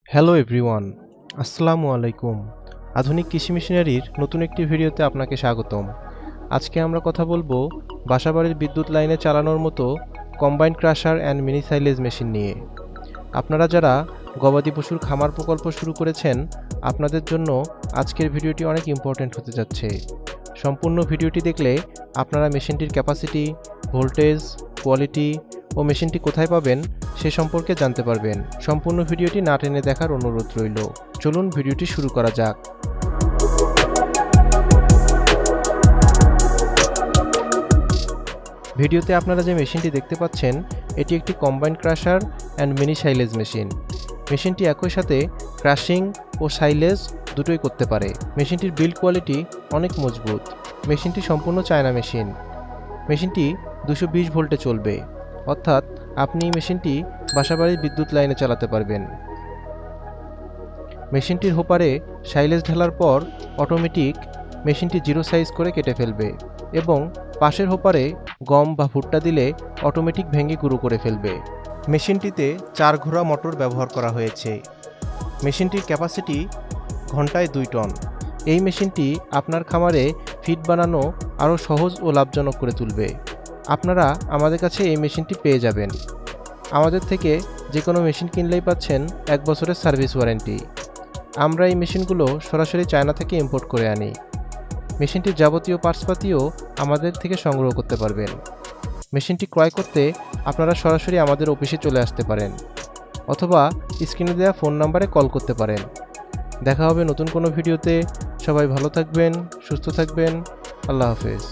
Hello everyone, আসসালামু আলাইকুম। আধুনিক কৃষি মেশিনারির নতুন একটি ভিডিওতে আপনাকে স্বাগতম। আজকে আমরা কথা বলবো বাসাবাড়ির বিদ্যুৎ লাইনে চালানোর মতো combined crusher and mini silage machine নিয়ে। আপনারা যারা গবাদি পশুর খামার প্রকল্প শুরু করেছেন, আপনাদের জন্য আজকের ভিডিওটি অনেক ইম্পর্ট্যান্ট হতে যাচ্ছে। সম্পূর্ণ ভিডিওটি দেখলে আপনারা মেশিনটির ক্যাপাসিটি, ভোল্টেজ, কোয়ালিটি ও মেশিনটি কোথায় পাবেন সে সম্পর্কে জানতে পারবেন। সম্পূর্ণ ভিডিওটি না টেনে দেখার অনুরোধ রইল। চলুন ভিডিওটি শুরু করা যাক। ভিডিওতে আপনারা যে মেশিনটি দেখতে পাচ্ছেন, এটি একটি combined crusher and mini silage machine. মেশিনটি একই সাথে ক্রাশিং ও সাইলেজ দুটোই করতে পারে। মেশিনটির বিল্ড কোয়ালিটি অনেক মজবুত। মেশিনটি সম্পূর্ণ চায়না মেশিন। মেশিনটি 220 ভোল্টে চলবে, অর্থাৎ আপনি মেশিনটি বাসাবাড়ির বিদ্যুৎ লাইনে চালাতে পারবেন। মেশিনটির হোপারে সাইলেজ ঢালার পর অটোমেটিক মেশিনটি জিরো সাইজ করে কেটে ফেলবে এবং পাশের হোপারে গম বা ভুট্টা দিলে অটোমেটিক ভেঙে গুঁড়ো করে ফেলবে। মেশিনটিতে 4 ঘোড়া মোটর ব্যবহার করা হয়েছে। মেশিনটির ক্যাপাসিটি ঘন্টায় 2 টন। এই মেশিনটি আপনার খামারে ফিড বানানো আরও সহজ ও লাভজনক করে তুলবে। আপনারা আমাদের কাছে এই মেশিনটি পেয়ে যাবেন। আমাদের থেকে যে কোনো মেশিন কিনলেই পাচ্ছেন 1 বছরের সার্ভিস ওয়ারেন্টি। আমরা এই মেশিনগুলো সরাসরি চায়না থেকে ইম্পোর্ট করে আনি। মেশিনটির যাবতীয় পার্টসপাতিও আমাদের থেকে সংগ্রহ করতে পারবেন। মেশিনটি ক্রয় করতে আপনারা সরাসরি আমাদের অফিসে চলে আসতে পারেন অথবা স্ক্রিনে দেওয়া ফোন নম্বরে কল করতে পারেন। দেখা হবে নতুন কোনো ভিডিওতে। সবাই ভালো থাকবেন, সুস্থ থাকবেন। আল্লাহ হাফেজ।